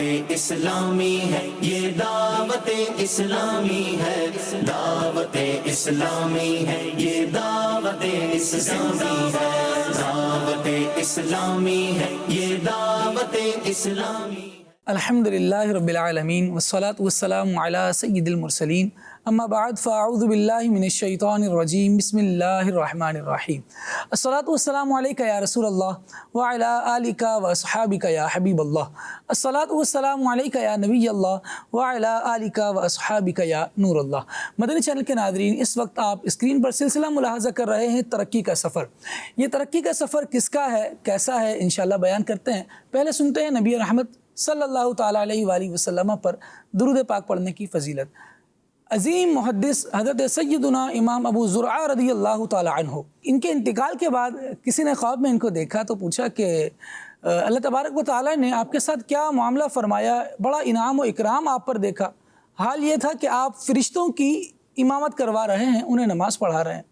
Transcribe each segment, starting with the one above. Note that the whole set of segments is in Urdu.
اسلامی ہے، یہ دعوت اسلامی ہے، دعوت اسلامی ہے، یہ دعوت اسلامی ہے، دعوت اسلامی ہے، یہ دعوت اسلامی ہے۔ الحمدللہ رب العالمین والصلاة والسلام علی سید المرسلین، اما بعد فاعوذ باللہ من الشیطان الرجیم، بسم اللہ الرحمن الرحیم۔ الصلاة والسلام علیکہ یا رسول اللہ وعلی آلکہ واصحابکہ یا حبیب اللہ، الصلاة والسلام علیکہ یا نبی اللہ وعلی آلکہ واصحابکہ یا نور اللہ۔ مدنی چینل کے ناظرین، اس وقت آپ اسکرین پر سلسلہ ملاحظہ کر رہے ہیں ترقی کا سفر۔ یہ ترقی کا سفر کس کا ہے، کیسا ہے، انشاءاللہ بیان کرتے ہیں۔ پہلے سنتے ہیں نبی رحمت صلی اللہ تعالیٰ علیہ وآلہ وسلم پر درود پاک پڑھنے کی فضیلت۔ عظیم محدث حضرت سیدنا امام ابو زرعہ رضی اللہ تعالیٰ عنہ، ان کے انتقال کے بعد کسی نے خواب میں ان کو دیکھا تو پوچھا کہ اللہ تبارک و تعالیٰ نے آپ کے ساتھ کیا معاملہ فرمایا، بڑا انعام و اکرام آپ پر دیکھا۔ حال یہ تھا کہ آپ فرشتوں کی امامت کروا رہے ہیں، انہیں نماز پڑھا رہے ہیں۔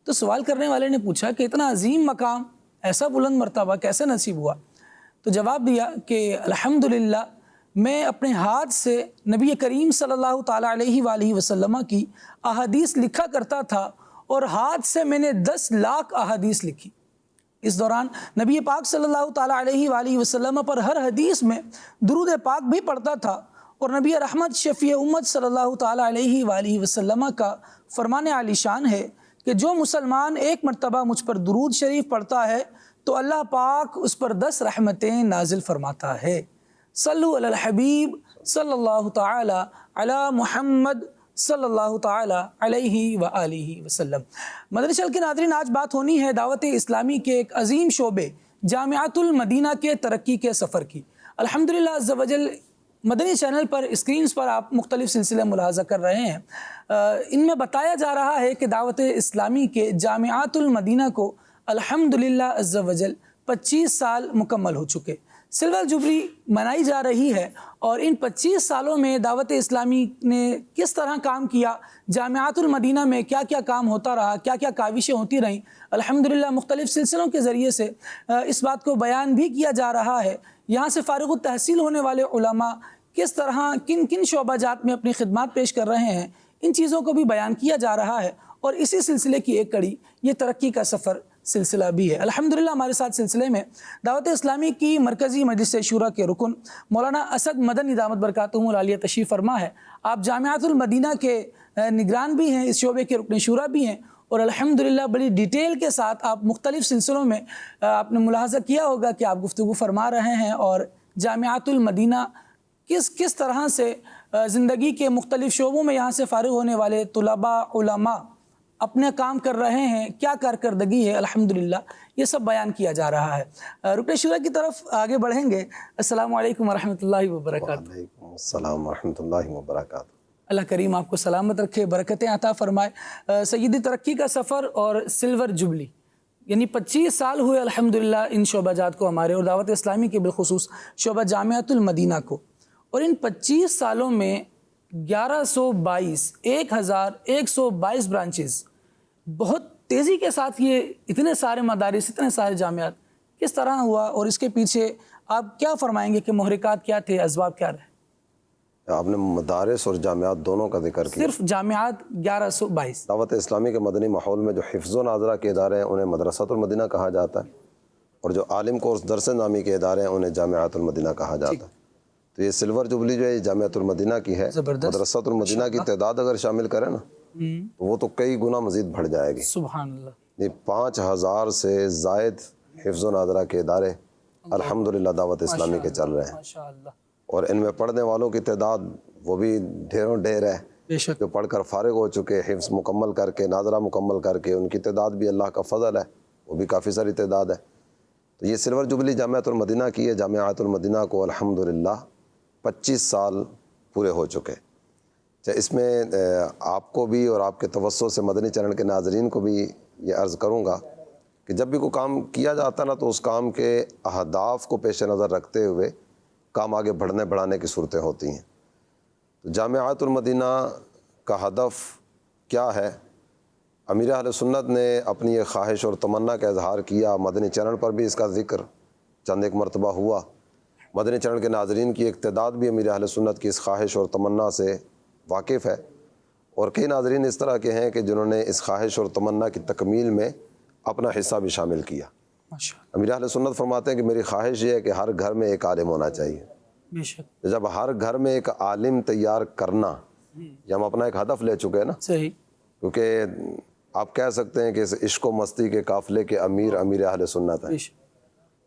تو سوال کرنے والے نے پوچھا کہ اتنا عظیم مقام، ایسا بلند مرتبہ کیسے نصیب ہوا؟ تو جواب دیا کہ الحمدللہ میں اپنے ہاتھ سے نبی کریم صلی اللہ تعالیٰ علیہ وآلہ وسلم کی احادیث لکھا کرتا تھا، اور ہاتھ سے میں نے 10 لاکھ احادیث لکھی۔ اس دوران نبی پاک صلی اللہ تعالیٰ علیہ وآلہ وسلم پر ہر حدیث میں درود پاک بھی پڑھتا تھا، اور نبی رحمت شفیع امت صلی اللہ تعالیٰ علیہ وآلہ وسلم کا فرمان عالی شان ہے کہ جو مسلمان ایک مرتبہ مجھ پر درود شریف پڑھتا ہے تو اللہ پاک اس پر 10 رحمتیں نازل فرماتا ہے۔ صلو علی الحبیب صلی اللہ تعالی علی محمد صلی اللہ تعالی علیہ وآلہ وسلم۔ مدنی چینل کے ناظرین، آج بات ہونی ہے دعوت اسلامی کے ایک عظیم شعبے جامعۃ المدینہ کے ترقی کے سفر کی۔ الحمدللہ عز و جل مدنی چینل پر اسکرینز پر آپ مختلف سلسلے ملاحظہ کر رہے ہیں۔ ان میں بتایا جا رہا ہے کہ دعوت اسلامی کے جامعۃ المدینہ کو الحمدللہ عز و جل 25 سال مکمل ہو چکے۔ سلور جوبلی منائی جا رہی ہے، اور ان 25 سالوں میں دعوت اسلامی نے کس طرح کام کیا، جامعۃ المدینہ میں کیا کیا کام ہوتا رہا، کیا کیا کاوشیں ہوتی رہیں، الحمدللہ مختلف سلسلوں کے ذریعے سے اس بات کو بیان بھی کیا جا رہا ہے۔ یہاں سے فارغ التحصیل ہونے والے علماء کس طرح کن کن شعبہ جات میں اپنی خدمات پیش کر رہے ہیں، ان چیزوں کو بھی بیان کیا جا رہا ہے، اور اسی سلسلے کی ایک کڑی یہ ترقی کا سفر سلسلہ بھی ہے۔ الحمدللہ ہمارے ساتھ سلسلے میں دعوت اسلامی کی مرکزی مجلس شورا کے رکن مولانا اسد مدنی دامت برکاتہم العالیہ تشریف فرما ہے۔ آپ جامعۃ المدینہ کے نگران بھی ہیں، اس شعبے کے رکن شورا بھی ہیں، اور الحمدللہ بڑی ڈیٹیل کے ساتھ آپ مختلف سلسلوں میں آپ نے ملاحظہ کیا ہوگا کہ آپ گفتگو فرما رہے ہیں، اور جامعۃ المدینہ کس طرح سے زندگی کے مختلف شعبوں میں یہاں سے فارغ ہونے والے طلباء علماء اپنے کام کر رہے ہیں، کیا کارکردگی ہے، الحمدللہ یہ سب بیان کیا جا رہا ہے۔ رکن شورا کی طرف آگے بڑھیں گے۔ السلام علیکم ورحمۃ اللہ وبرکاتہ۔ وعلیکم السلام ورحمۃ اللہ وبرکاتہ۔ اللہ کریم آپ کو سلامت رکھے، برکتیں عطا فرمائے۔ سیدی ترقی کا سفر اور سلور جوبلی، یعنی 25 سال ہوئے الحمدللہ ان شعبہ جات کو ہمارے، اور دعوت اسلامی کے بالخصوص شعبہ جامعۃ المدینہ کو، اور ان 25 سالوں میں 1122 برانچز، بہت تیزی کے ساتھ یہ اتنے سارے مدارس، اتنے سارے جامعات کس طرح ہوا، اور اس کے پیچھے آپ کیا فرمائیں گے کہ محرکات کیا تھے، اسباب کیا رہے؟ آپ نے مدارس اور جامعات دونوں کا ذکر کیا۔ صرف جامعات 1122۔ دعوت اسلامی کے مدنی ماحول میں جو حفظ و ناظرہ کے ادارے ہیں انہیں مدرسۃ المدینہ کہا جاتا ہے، اور جو عالم کورس درس نامی کے ادارے ہیں انہیں جامعۃ المدینہ کہا جاتا ہے۔ تو یہ سلور جوبلی جو ہے یہ جامعۃ المدینہ کی ہے۔ مدرسۃ المدینہ کی تعداد اگر شامل کریں نا تو وہ تو کئی گنا مزید بڑھ جائے گی۔ سبحان اللہ۔ یہ 5000 سے زائد حفظ و ناظرہ کے ادارے الحمدللہ دعوت اسلامی کے چل رہے ہیں، ماشاءاللہ، اور ان میں پڑھنے والوں کی تعداد وہ بھی ڈھیروں ڈھیر ہے، بے شک۔ جو پڑھ کر فارغ ہو چکے، حفظ مکمل کر کے، ناظرہ مکمل کر کے، ان کی تعداد بھی اللہ کا فضل ہے، وہ بھی کافی ساری تعداد ہے۔ تو یہ سلور جوبلی جامعۃ المدینہ کی ہے۔ جامعۃ المدینہ کو الحمدللہ 25 سال پورے ہو چکے۔ اس میں آپ کو بھی اور آپ کے توسط سے مدنی چینل کے ناظرین کو بھی یہ عرض کروں گا کہ جب بھی کوئی کام کیا جاتا نا تو اس کام کے اہداف کو پیش نظر رکھتے ہوئے کام آگے بڑھانے کی صورتیں ہوتی ہیں۔ تو جامعۃ المدینہ کا ہدف کیا ہے؟ امیر اہل سنت نے اپنی یہ خواہش اور تمنا کا اظہار کیا، مدنی چینل پر بھی اس کا ذکر چند ایک مرتبہ ہوا مدنی چینل کے ناظرین کی ایک تعداد بھی امیر اہل سنت کی اس خواہش اور تمنا سے واقف ہے، اور کئی ناظرین اس طرح کے ہیں کہ جنہوں نے اس خواہش اور تمنا کی تکمیل میں اپنا حصہ بھی شامل کیا۔ ماشاءاللہ، امیر اہل سنت فرماتے ہیں کہ میری خواہش یہ ہے کہ ہر گھر میں ایک عالم ہونا چاہیے۔ بے شک، جب ہر گھر میں ایک عالم تیار کرنا، یہ ہم اپنا ایک ہدف لے چکے ہیں نا، صحیح، کیونکہ آپ کہہ سکتے ہیں کہ اس عشق و مستی کے قافلے کے امیر اہل سنت ہیں۔ بے شک،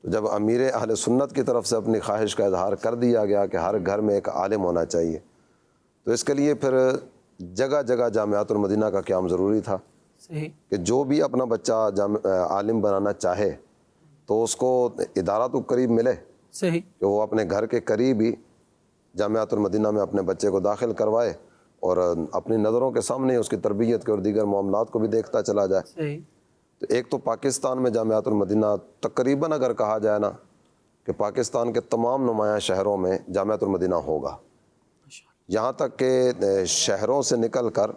تو جب امیر اہل سنت کی طرف سے اپنی خواہش کا اظہار کر دیا گیا کہ ہر گھر میں ایک عالم ہونا چاہیے، تو اس کے لیے پھر جگہ جگہ جامعات المدینہ کا قیام ضروری تھا صحیح، کہ جو بھی اپنا بچہ عالم بنانا چاہے تو اس کو ادارہ تو قریب ملے صحیح، کہ وہ اپنے گھر کے قریب ہی جامعات المدینہ میں اپنے بچے کو داخل کروائے اور اپنی نظروں کے سامنے اس کی تربیت کے اور دیگر معاملات کو بھی دیکھتا چلا جائے۔ صحیح، تو ایک تو پاکستان میں جامعات المدینہ تقریباً اگر کہا جائے نا کہ پاکستان کے تمام نمایاں شہروں میں جامعات المدینہ ہوگا، ماشاءاللہ، یہاں تک کہ شہروں سے نکل کر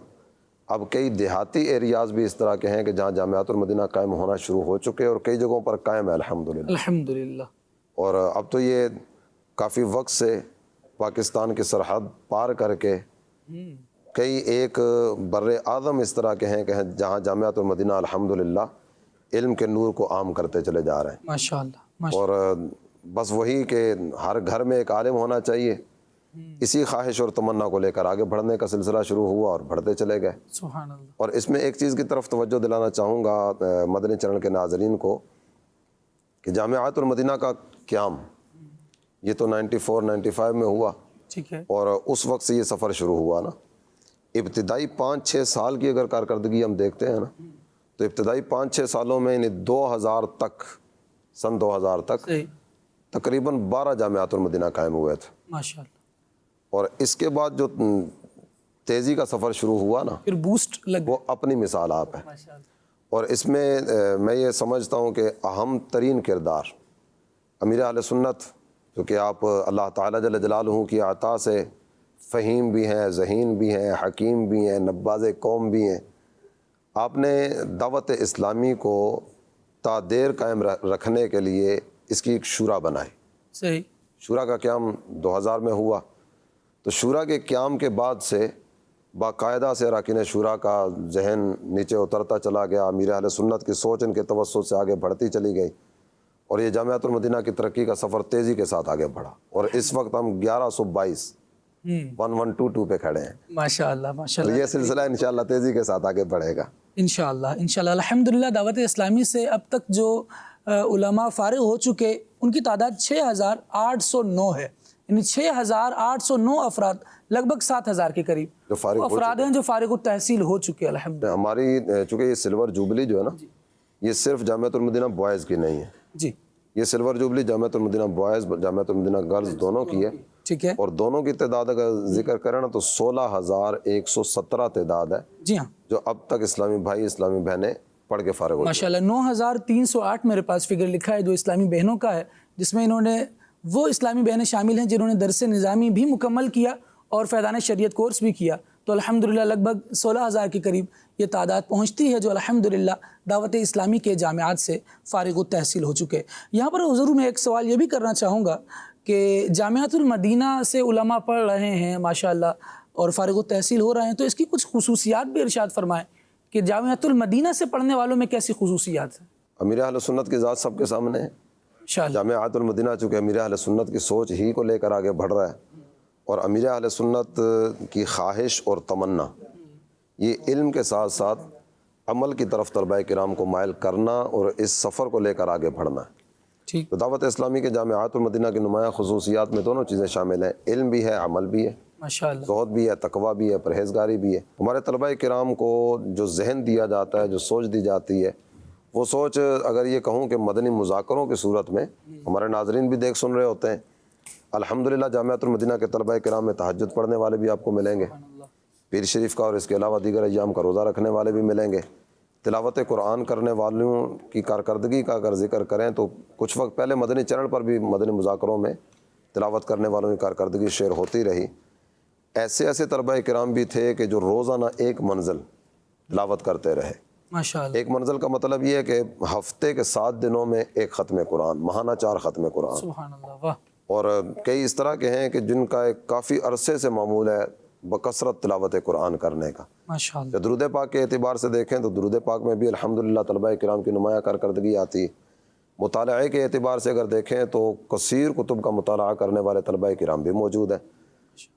اب کئی دیہاتی ایریاز بھی اس طرح کے ہیں کہ جہاں جامعات المدینہ قائم ہونا شروع ہو چکے اور کئی جگہوں پر قائم ہے الحمدللہ۔ الحمدللہ، اور اب تو یہ کافی وقت سے پاکستان کی سرحد پار کر کے کئی ایک بر اعظم اس طرح کے ہیں کہ جہاں جامعات المدینہ الحمدللہ علم کے نور کو عام کرتے چلے جا رہے ہیں۔ ماشاءاللہ، اور بس وہی کہ ہر گھر میں ایک عالم ہونا چاہیے، اسی خواہش اور تمنا کو لے کر آگے بڑھنے کا سلسلہ شروع ہوا اور بڑھتے چلے گئے۔ سبحان اللہ، اور اس میں ایک چیز کی طرف توجہ دلانا چاہوں گا مدنی چینل کے ناظرین کو کہ جامعات المدینہ کا قیام یہ تو 94-95 میں ہوا، ٹھیک ہے، اور اس وقت سے یہ سفر شروع ہوا نا۔ ابتدائی 5-6 سال کی اگر کارکردگی ہم دیکھتے ہیں نا، تو ابتدائی 5-6 سالوں میں یعنی 2000 تک، سن 2000 تک صحیح، تقریباً 12 جامعات المدینہ قائم ہوئے تھے، ماشاءاللہ، اور اس کے بعد جو تیزی کا سفر شروع ہوا نا پھر بوسٹ لگ وہ اپنی مثال آپ ہے۔ ماشاءاللہ، اور اس میں میں یہ سمجھتا ہوں کہ اہم ترین کردار امیر اہل سنت، جو کہ آپ اللہ تعالیٰ جل جلالہ کی عطا سے فہیم بھی ہیں، ذہین بھی ہیں، حکیم بھی ہیں، نباز قوم بھی ہیں، آپ نے دعوت اسلامی کو تا دیر قائم رکھنے کے لیے اس کی ایک شورا بنائی۔ صحیح، شورا کا قیام 2000 میں ہوا، تو شورا کے قیام کے بعد سے باقاعدہ سے اراکین شورا کا ذہن نیچے اترتا چلا گیا، امیر اہل سنت کی سوچ ان کے توسط سے آگے بڑھتی چلی گئی، اور یہ جامعات المدینہ کی ترقی کا سفر تیزی کے ساتھ آگے بڑھا، اور اس وقت ہم 1122 1122 پہ کھڑے ہیں۔ ماشاءاللہ، تو ماشاءاللہ، یہ سلسلہ انشاءاللہ تیزی کے ساتھ آگے بڑھے گا انشاءاللہ، انشاءاللہ۔ الحمدللہ دعوت اسلامی سے اب تک جو علماء فارغ ہو چکے ان کی تعداد 6809 ہے، یعنی 6809 افراد، لگ بھگ 7000 کے قریب جو فارغ ہو افراد ہیں جو فارغ التحصیل ہو چکے الحمدللہ۔ ہماری چونکہ یہ سلور جوبلی جو ہے نا، یہ صرف جامعۃ المدینہ بوائز کی نہیں ہے، جی، یہ سلور جوبلی جامعۃ المدینہ بوائز جامعۃ المدینہ گرلز دونوں کی ہے، ٹھیک ہے، اور دونوں کی تعداد اگر ذکر کریں نا تو 16117 تعداد ہے جی ہاں، جو اب تک اسلامی بھائی اسلامی بہنیں پڑھ کے فارغ ہو چکے ماشاءاللہ۔ 9308 میرے پاس فگر لکھا ہے جو اسلامی بہنوں کا ہے، جس میں انہوں نے وہ اسلامی بہنیں شامل ہیں جنہوں نے درس نظامی بھی مکمل کیا اور فیضان شریعت کورس بھی کیا، تو الحمدللہ لگ بھگ 16000 کے قریب یہ تعداد پہنچتی ہے جو الحمدللہ دعوت اسلامی کے جامعات سے فارغ التحصیل ہو چکے۔ یہاں پر حضور میں ایک سوال یہ بھی کرنا چاہوں گا کہ جامعات المدینہ سے علماء پڑھ رہے ہیں ماشاءاللہ اور فارغ التحصیل ہو رہے ہیں، تو اس کی کچھ خصوصیات بھی ارشاد فرمائیں کہ جامعات المدینہ سے پڑھنے والوں میں کیسی خصوصیات ہیں؟ امیر اہل سنت کی ذات سب کے سامنے ہے۔ انشاءاللہ، جامعات المدینہ چونکہ امیر اہل سنت کی سوچ ہی کو لے کر آگے بڑھ رہا ہے، اور امیر اہل سنت کی خواہش اور تمنا یہ علم کے ساتھ ساتھ عمل کی طرف طلباء کرام کو مائل کرنا اور اس سفر کو لے کر آگے بڑھنا ہے۔ ٹھیک، تو دعوت اسلامی کے جامعات المدینہ کی نمایاں خصوصیات میں دونوں چیزیں شامل ہیں، علم بھی ہے، عمل بھی ہے، ماشاءاللہ، زہد بھی ہے، تقویٰ بھی ہے، پرہیزگاری بھی ہے۔ ہمارے طلباء کرام کو جو ذہن دیا جاتا ہے، جو سوچ دی جاتی ہے، وہ سوچ اگر یہ کہوں کہ مدنی مذاکروں کی صورت میں ہمارے ناظرین بھی دیکھ سن رہے ہوتے ہیں، الحمدللہ جامعات المدینہ کے طلباء کرام میں تہجد پڑھنے والے بھی آپ کو ملیں گے، پیر شریف کا اور اس کے علاوہ دیگر ایام کا روزہ رکھنے والے بھی ملیں گے، تلاوت قرآن کرنے والوں کی کارکردگی کا اگر ذکر کریں تو کچھ وقت پہلے مدنی چینل پر بھی مدنی مذاکروں میں تلاوت کرنے والوں کی کارکردگی شیئر ہوتی رہی۔ ایسے طلباء کرام بھی تھے کہ جو روزانہ ایک منزل تلاوت کرتے رہے۔ ماشاءاللہ، ایک منزل کا مطلب یہ ہے کہ ہفتے کے 7 دنوں میں ایک ختم قرآن، ماہانہ 4 ختم قرآن، سبحان اللہ، واہ، اور کئی اس طرح کے ہیں کہ جن کا ایک کافی عرصے سے معمول ہے بکثرت تلاوت قرآن کرنے کا۔ ماشاء اللہ۔ یا درود پاک کے اعتبار سے دیکھیں تو درود پاک میں بھی الحمدللہ طلبہ کرام کی نمایاں کارکردگی آتی۔ مطالعے کے اعتبار سے اگر دیکھیں تو کثیر کتب کا مطالعہ کرنے والے طلبہ کرام بھی موجود ہیں،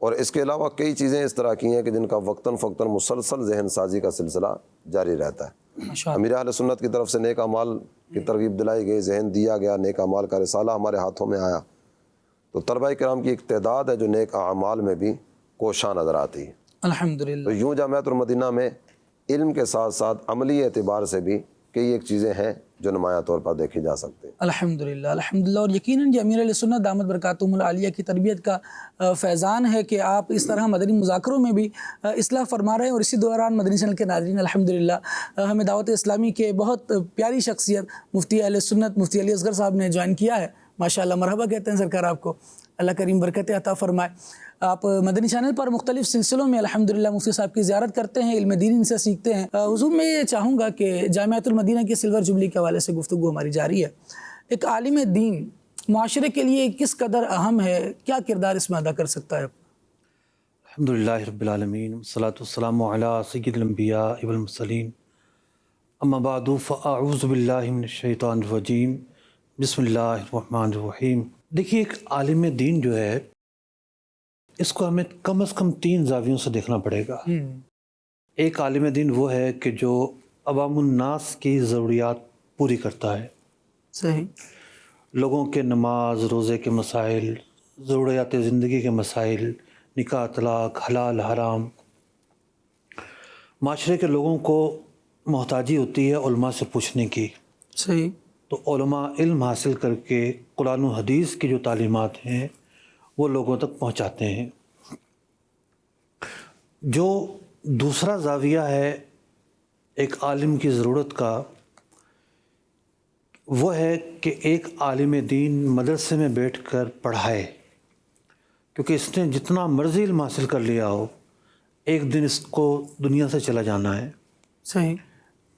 اور اس کے علاوہ کئی چیزیں اس طرح کی ہیں کہ جن کا وقتاً فوقتاً مسلسل ذہن سازی کا سلسلہ جاری رہتا ہے۔ ماشاء اللہ۔ امیر اہل سنت کی طرف سے نیک اعمال کی ترغیب دلائی گئی، ذہن دیا گیا، نیک اعمال کا رسالہ ہمارے ہاتھوں میں آیا، تو طلبہ کرام کی ایک تعداد ہے جو نیک اعمال میں بھی کوشاں نظر آتی ہے۔ الحمدللہ۔ تو یوں جامعۃ المدینہ میں علم کے ساتھ ساتھ عملی اعتبار سے بھی کئی ایک چیزیں ہیں جو نمایاں طور پر دیکھی جا سکتے ہیں۔ الحمدللہ الحمدللہ، اور یقیناً یہ امیر علیہ سنت دامت برکاتہم العالیہ کی تربیت کا فیضان ہے کہ آپ اس طرح مدنی مذاکروں میں بھی اصلاح فرما رہے ہیں، اور اسی دوران مدنی چینل کے ناظرین الحمدللہ ہمیں دعوت اسلامی کے بہت پیاری شخصیت مفتی اہل سنت مفتی علی اصغر صاحب نے جوائن کیا ہے۔ ماشاءاللہ، مرحبا کہتے ہیں سرکار آپ کو، اللہ کریم برکت عطا فرمائے۔ آپ مدنی چینل پر مختلف سلسلوں میں الحمدللہ مفتی صاحب کی زیارت کرتے ہیں، علم دین ان سے سیکھتے ہیں۔ حضور میں یہ چاہوں گا کہ جامعۃ المدینہ کی سلور جبلی کے حوالے سے گفتگو ہماری جاری ہے۔ ایک عالم دین معاشرے کے لیے کس قدر اہم ہے، کیا کردار اس میں ادا کر سکتا ہے؟ الحمدللہ رب العالمین والصلاة والسلام علی سید الانبیاء والمرسلین، اما بعد فاعوذ باللہ من الشیطان الرجیم، بسم اللہ الرحمن الرحیم۔ دیکھیے، ایک عالم دین جو ہے اس کو ہمیں کم از کم 3 زاویوں سے دیکھنا پڑے گا۔ ایک عالم دین وہ ہے کہ جو عوام الناس کی ضروریات پوری کرتا ہے، صحیح۔ لوگوں کے نماز روزے کے مسائل، ضروریات زندگی کے مسائل، نکاح طلاق، حلال حرام، معاشرے کے لوگوں کو محتاجی ہوتی ہے علماء سے پوچھنے کی، صحیح۔ تو علماء علم حاصل کر کے قرآن و حدیث کی جو تعلیمات ہیں وہ لوگوں تک پہنچاتے ہیں۔ جو دوسرا زاویہ ہے ایک عالم کی ضرورت کا، وہ ہے کہ ایک عالم دین مدرسے میں بیٹھ کر پڑھائے، کیونکہ اس نے جتنا مرضی علم حاصل کر لیا ہو ایک دن اس کو دنیا سے چلا جانا ہے۔ صحیح۔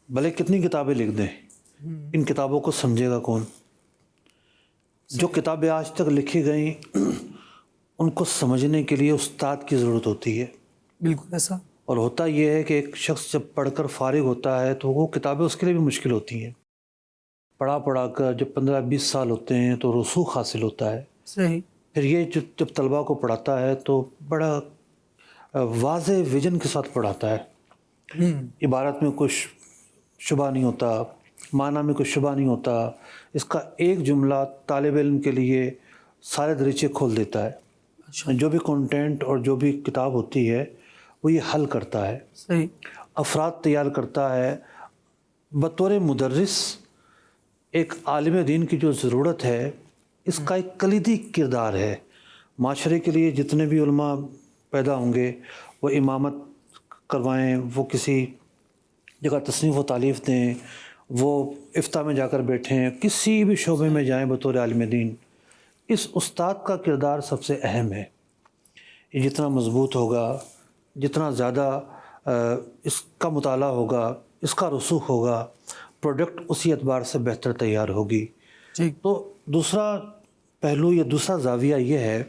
بھلے کتنی کتابیں لکھ دیں، ان کتابوں کو سمجھے گا کون؟ جو کتابیں آج تک لکھی گئیں ان کو سمجھنے کے لیے استاد کی ضرورت ہوتی ہے۔ بالکل ایسا۔ اور ہوتا یہ ہے کہ ایک شخص جب پڑھ کر فارغ ہوتا ہے تو وہ کتابیں اس کے لیے بھی مشکل ہوتی ہیں۔ پڑھا کر جب 15-20 سال ہوتے ہیں تو رسوخ حاصل ہوتا ہے۔ صحیح۔ پھر یہ جب طلباء کو پڑھاتا ہے تو بڑا واضح ویژن کے ساتھ پڑھاتا ہے، عبارت میں کچھ شبہ نہیں ہوتا، معنی میں کچھ شبہ نہیں ہوتا، اس کا ایک جملہ طالب علم کے لیے سارے دریچے کھول دیتا ہے۔ جو بھی کنٹینٹ اور جو بھی کتاب ہوتی ہے وہ یہ حل کرتا ہے، صحیح۔ افراد تیار کرتا ہے۔ بطور مدرس ایک عالم دین کی جو ضرورت ہے اس کا ایک کلیدی کردار ہے۔ معاشرے کے لیے جتنے بھی علماء پیدا ہوں گے وہ امامت کروائیں، وہ کسی جگہ تصنیف و تالیف دیں، وہ افتاء میں جا کر بیٹھیں، کسی بھی شعبے میں جائیں بطور عالم دین، اس استاد کا کردار سب سے اہم ہے۔ یہ جتنا مضبوط ہوگا، جتنا زیادہ اس کا مطالعہ ہوگا، اس کا رسوخ ہوگا، پروڈکٹ اسی اعتبار سے بہتر تیار ہوگی۔ ٹھیک۔ تو دوسرا پہلو یا دوسرا زاویہ یہ ہے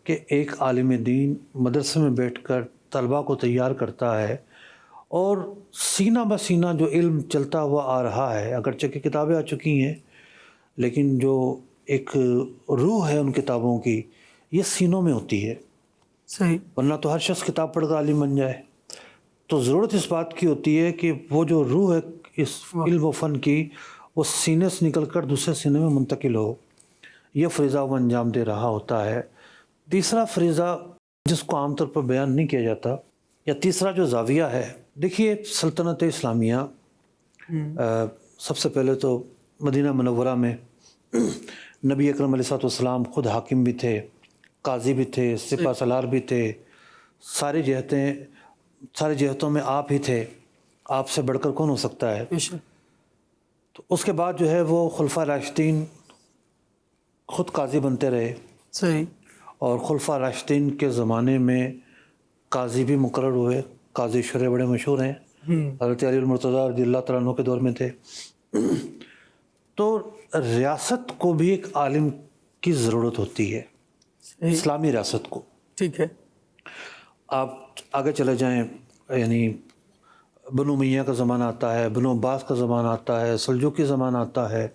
کہ ایک عالم دین مدرسے میں بیٹھ کر طلباء کو تیار کرتا ہے، اور سینہ بہ سینہ جو علم چلتا ہوا آ رہا ہے، اگرچہ کہ کتابیں آ چکی ہیں لیکن جو ایک روح ہے ان کتابوں کی یہ سینوں میں ہوتی ہے، صحیح۔ ورنہ تو ہر شخص کتاب پڑھ کر عالم بن جائے۔ تو ضرورت اس بات کی ہوتی ہے کہ وہ جو روح ہے اس علم و فن کی وہ سینے سے نکل کر دوسرے سینے میں منتقل ہو، یہ فریضہ وہ انجام دے رہا ہوتا ہے۔ تیسرا فریضہ جس کو عام طور پر بیان نہیں کیا جاتا، یا تیسرا جو زاویہ ہے، دیکھیے سلطنت اسلامیہ سب سے پہلے تو مدینہ منورہ میں نبی اکرم علیہ الصلوۃ والسلام خود حاکم بھی تھے، قاضی بھی تھے، سپہ سالار بھی تھے، ساری جہتوں میں آپ ہی تھے، آپ سے بڑھ کر کون ہو سکتا ہے؟ تو اس کے بعد جو ہے وہ خلفاء راشدین خود قاضی بنتے رہے، صحیح۔ اور خلفاء راشدین کے زمانے میں قاضی بھی مقرر ہوئے، قاضی شرع بڑے مشہور ہیں، حضرت علی المرتضیٰ رضی اللہ تعالیٰ عنہ کے دور میں تھے۔ تو ریاست کو بھی ایک عالم کی ضرورت ہوتی ہے، اسلامی ریاست کو۔ ٹھیک ہے، آپ آگے چلے جائیں، یعنی بنو امیہ کا زمانہ آتا ہے، بنو عباس کا زمانہ آتا ہے، سلجوقی زمانہ آتا ہے،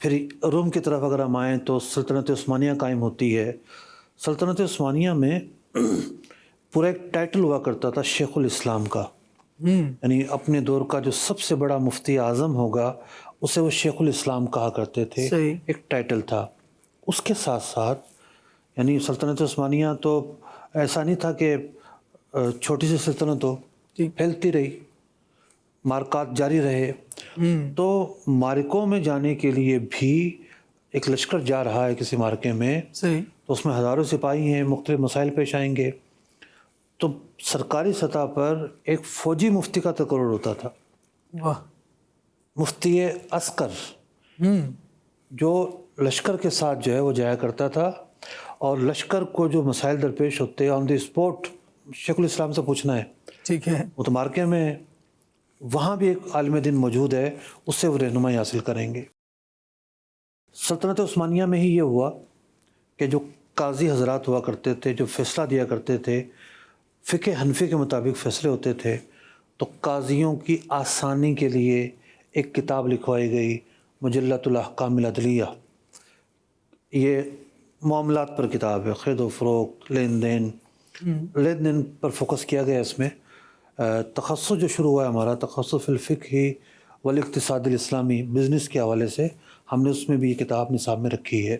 پھر روم کی طرف اگر ہم آئیں تو سلطنت عثمانیہ قائم ہوتی ہے۔ سلطنت عثمانیہ میں پورا ایک ٹائٹل ہوا کرتا تھا شیخ الاسلام کا، یعنی اپنے دور کا جو سب سے بڑا مفتی اعظم ہوگا اسے وہ شیخ الاسلام کہا کرتے تھے، صحیح۔ ایک ٹائٹل تھا۔ اس کے ساتھ ساتھ یعنی سلطنت عثمانیہ تو ایسا نہیں تھا کہ چھوٹی سی سلطنت ہو، پھیلتی رہی، مارکات جاری رہے، تو مارکوں میں جانے کے لیے بھی ایک لشکر جا رہا ہے کسی مارکے میں، صحیح، تو اس میں ہزاروں سپاہی ہیں، مختلف مسائل پیش آئیں گے، تو سرکاری سطح پر ایک فوجی مفتی کا تقرر ہوتا تھا، واہ، مفتی عسکر، جو لشکر کے ساتھ جو ہے وہ جایا کرتا تھا، اور لشکر کو جو مسائل درپیش ہوتے ہیں آن دی اسپوٹ شیخ الاسلام سے پوچھنا ہے۔ ٹھیک ہے، وہ تو مارکے میں وہاں بھی ایک عالم دین موجود ہے، اس سے وہ رہنمائی حاصل کریں گے۔ سلطنت عثمانیہ میں ہی یہ ہوا کہ جو قاضی حضرات ہوا کرتے تھے، جو فیصلہ دیا کرتے تھے، فقہ حنفی کے مطابق فیصلے ہوتے تھے، تو قاضیوں کی آسانی کے لیے ایک کتاب لکھوائی گئی، مجلۃ الاحکام العدلیہ۔ یہ معاملات پر کتاب ہے، خرید و فروخت، لین دین پر فوکس کیا گیا۔ اس میں تخصص جو شروع ہوا ہے ہمارا، تخصص فی الفقہ والاقتصاد الاسلامی، بزنس کے حوالے سے ہم نے اس میں بھی یہ کتاب نصاب میں رکھی ہے۔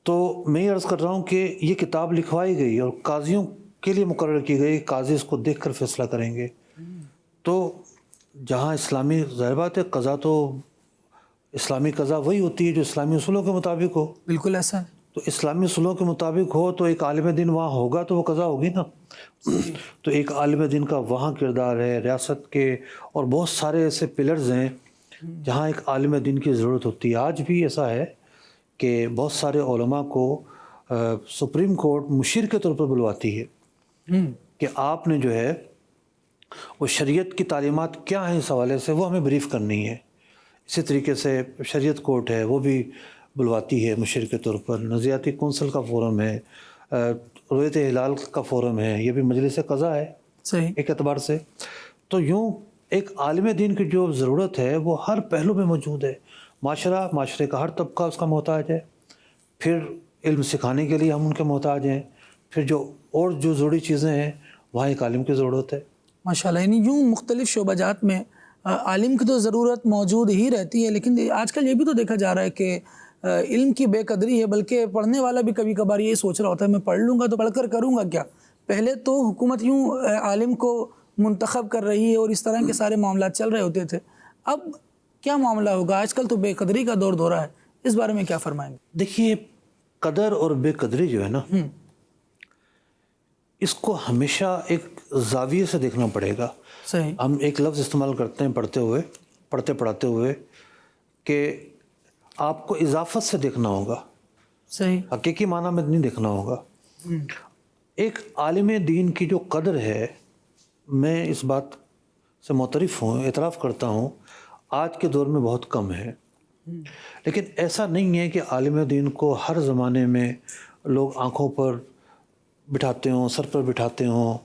تو میں یہ عرض کر رہا ہوں کہ یہ کتاب لکھوائی گئی اور قاضیوں کے لیے مقرر کی گئی، قاضی اس کو دیکھ کر فیصلہ کریں گے۔ تو جہاں اسلامی ظاہر بات ہے، قضا تو اسلامی قضا وہی ہوتی ہے جو اسلامی اصولوں کے مطابق ہو۔ بالکل ایسا ہے، تو اسلامی اصولوں کے مطابق ہو تو ایک عالم دین وہاں ہوگا تو وہ قضا ہوگی نا۔ تو ایک عالم دین کا وہاں کردار ہے، ریاست کے اور بہت سارے ایسے پلرز ہیں جہاں ایک عالم دین کی ضرورت ہوتی ہے۔ آج بھی ایسا ہے کہ بہت سارے علماء کو سپریم کورٹ مشیر کے طور پر بلواتی ہے کہ آپ نے جو ہے وہ شریعت کی تعلیمات کیا ہیں اس حوالے سے وہ ہمیں بریف کرنی ہے۔ اسی طریقے سے شریعت کورٹ ہے، وہ بھی بلواتی ہے مشیر کے طور پر۔ نظریاتی کونسل کا فورم ہے، رؤیت ہلال کا فورم ہے، یہ بھی مجلس قضا ہے صحیح، ایک اعتبار سے۔ تو یوں ایک عالم دین کی جو ضرورت ہے وہ ہر پہلو میں موجود ہے۔ معاشرے کا ہر طبقہ اس کا محتاج ہے، پھر علم سکھانے کے لیے ہم ان کے محتاج ہیں، پھر جو ضروری چیزیں ہیں وہاں ایک عالم کی ضرورت ہے۔ ماشاءاللہ، یعنی یوں مختلف شعبہ جات میں عالم کی تو ضرورت موجود ہی رہتی ہے، لیکن آج کل یہ بھی تو دیکھا جا رہا ہے کہ علم کی بے قدری ہے، بلکہ پڑھنے والا بھی کبھی کبھار یہ سوچ رہا ہوتا ہے میں پڑھ لوں گا تو پڑھ کر کروں گا کیا۔ پہلے تو حکومت یوں عالم کو منتخب کر رہی ہے اور اس طرح کے سارے معاملات چل رہے ہوتے تھے، اب کیا معاملہ ہوگا؟ آج کل تو بے قدری کا دور دورہ ہے، اس بارے میں کیا فرمائیں گے؟ دیکھیے، قدر اور بے قدری جو ہے نا، اس کو ہمیشہ ایک زاویے سے دیکھنا پڑے گا۔ صحیح، ہم ایک لفظ استعمال کرتے ہیں پڑھاتے ہوئے کہ آپ کو اضافت سے دیکھنا ہوگا، صحیح، حقیقی معنی میں نہیں دیکھنا ہوگا۔ ایک عالم دین کی جو قدر ہے، میں اس بات سے معترف ہوں، اعتراف کرتا ہوں، آج کے دور میں بہت کم ہے۔ لیکن ایسا نہیں ہے کہ عالم دین کو ہر زمانے میں لوگ آنکھوں پر بٹھاتے ہوں، سر پر بٹھاتے ہوں۔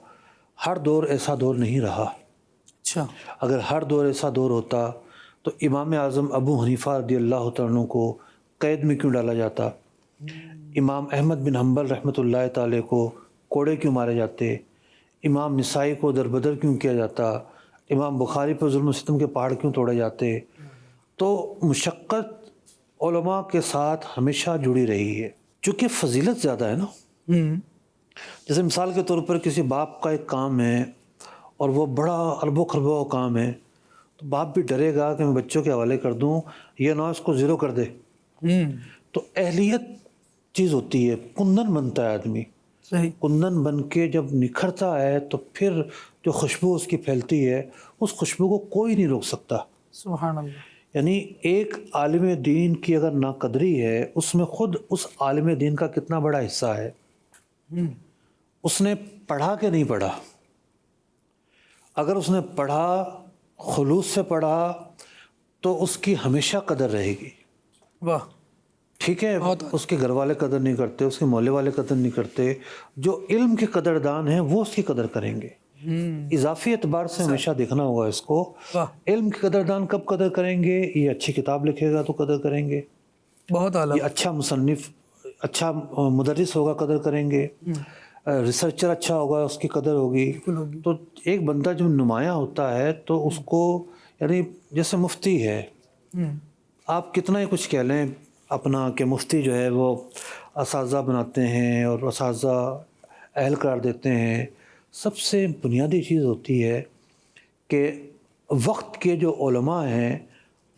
ہر دور ایسا دور نہیں رہا۔ اچھا، اگر ہر دور ایسا دور ہوتا تو امام اعظم ابو حنیفہ رضی اللہ تعالیٰ عنہ کو قید میں کیوں ڈالا جاتا؟ امام احمد بن حنبل رحمۃ اللہ تعالی کو کوڑے کیوں مارے جاتے؟ امام نسائی کو دربدر کیوں کیا جاتا؟ امام بخاری پر ظلم و ستم کے پہاڑ کیوں توڑے جاتے؟ تو مشقت علماء کے ساتھ ہمیشہ جڑی رہی ہے، چونکہ فضیلت زیادہ ہے نا۔ جیسے مثال کے طور پر کسی باپ کا ایک کام ہے اور وہ بڑا اربوں خربوں کا کام ہے، تو باپ بھی ڈرے گا کہ میں بچوں کے حوالے کر دوں، یہ نہ اس کو زیرو کر دے۔ تو اہلیت چیز ہوتی ہے، کندن بنتا ہے آدمی، صحیح، کندن بن کے جب نکھرتا ہے تو پھر جو خوشبو اس کی پھیلتی ہے، اس خوشبو کو کوئی نہیں روک سکتا۔ سبحان اللہ، یعنی ایک عالم دین کی اگر ناقدری ہے، اس میں خود اس عالم دین کا کتنا بڑا حصہ ہے۔ اس نے پڑھا کہ نہیں پڑھا؟ اگر اس نے پڑھا، خلوص سے پڑھا، تو اس کی ہمیشہ قدر رہے گی۔ واہ، ٹھیک ہے، اس کے گھر والے قدر نہیں کرتے، اس کے محلے والے قدر نہیں کرتے، جو علم کے قدردان ہیں وہ اس کی قدر کریں گے۔ اضافی اعتبار سے ہمیشہ دیکھنا ہوگا اس کو، علم کے قدردان کب قدر کریں گے؟ یہ اچھی کتاب لکھے گا تو قدر کریں گے، بہت اعلیٰ، یہ اچھا مصنف، اچھا مدرس ہوگا قدر کریں گے، ریسرچر اچھا ہوگا اس کی قدر ہوگی۔ تو ایک بندہ جب نمایاں ہوتا ہے تو اس کو، یعنی جیسے مفتی ہے، آپ کتنا ہی کچھ کہہ لیں اپنا کہ مفتی جو ہے وہ اساتذہ بناتے ہیں اور اساتذہ اہل قرار دیتے ہیں، سب سے بنیادی چیز ہوتی ہے کہ وقت کے جو علماء ہیں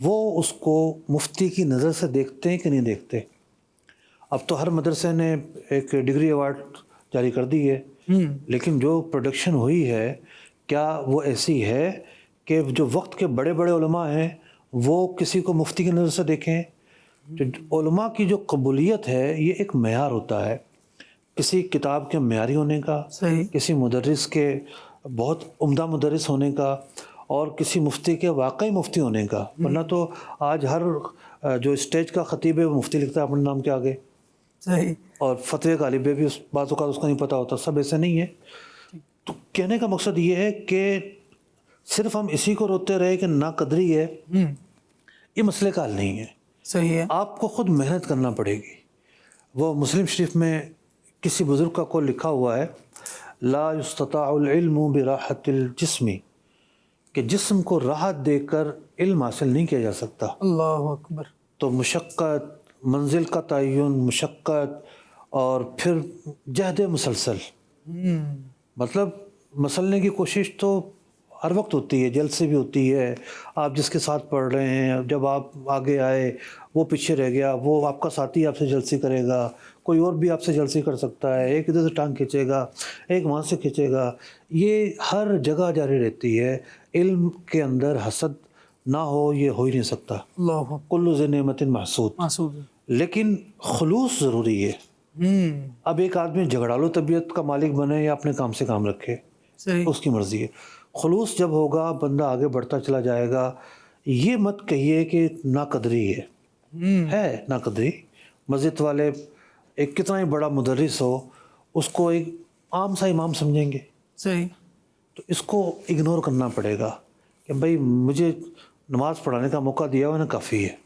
وہ اس کو مفتی کی نظر سے دیکھتے ہیں کہ نہیں دیکھتے۔ اب تو ہر مدرسے نے ایک ڈگری ایوارڈ جاری کر دی ہے، لیکن جو پروڈکشن ہوئی ہے کیا وہ ایسی ہے کہ جو وقت کے بڑے بڑے علماء ہیں وہ کسی کو مفتی کی نظر سے دیکھیں؟ علماء کی جو قبولیت ہے یہ ایک معیار ہوتا ہے، کسی کتاب کے معیاری ہونے کا، کسی مدرس کے بہت عمدہ مدرس ہونے کا، اور کسی مفتی کے واقعی مفتی ہونے کا۔ ورنہ تو آج ہر جو اسٹیج کا خطیب ہے وہ مفتی لکھتا ہے اپنے نام کے آگے، صحیح، اور فتوی غالب بھی بعض اوقات اس کو نہیں پتہ ہوتا، سب ایسے نہیں ہے۔ تو کہنے کا مقصد یہ ہے کہ صرف ہم اسی کو روتے رہے کہ ناقدری ہے، یہ مسئلے کا حل نہیں ہے۔ صحیح ہے، آپ کو خود محنت کرنا پڑے گی۔ وہ مسلم شریف میں کسی بزرگ کا قول لکھا ہوا ہے، لا یستطاع العلم براحت الجسم، کہ جسم کو راحت دے کر علم حاصل نہیں کیا جا سکتا۔ اللہ اکبر۔ تو مشقت، منزل کا تعین، مشقت، اور پھر جہد مسلسل، مطلب مسلنے کی کوشش تو ہر وقت ہوتی ہے، جلد سے بھی ہوتی ہے۔ آپ جس کے ساتھ پڑھ رہے ہیں، جب آپ آگے آئے وہ پیچھے رہ گیا، وہ آپ کا ساتھی آپ سے جلسی کرے گا، کوئی اور بھی آپ سے جلسی کر سکتا ہے، ایک ادھر سے ٹانگ کھینچے گا، ایک وہاں سے کھینچے گا، یہ ہر جگہ جاری رہتی ہے۔ علم کے اندر حسد نہ ہو یہ ہو ہی نہیں سکتا، اللہ کل ذی نعمت محسود، محسود، لیکن خلوص ضروری ہے۔ اب ایک آدمی جھگڑالو طبیعت کا مالک بنے یا اپنے کام سے کام رکھے، صحیح، اس کی مرضی ہے۔ خلوص جب ہوگا بندہ آگے بڑھتا چلا جائے گا۔ یہ مت کہیے کہ ناقدری ہے ناقدری۔ مسجد والے ایک کتنا ہی بڑا مدرس ہو اس کو ایک عام سا امام سمجھیں گے، صحیح، تو اس کو اگنور کرنا پڑے گا کہ بھائی مجھے نماز پڑھانے کا موقع دیا ہوا نا کافی ہے۔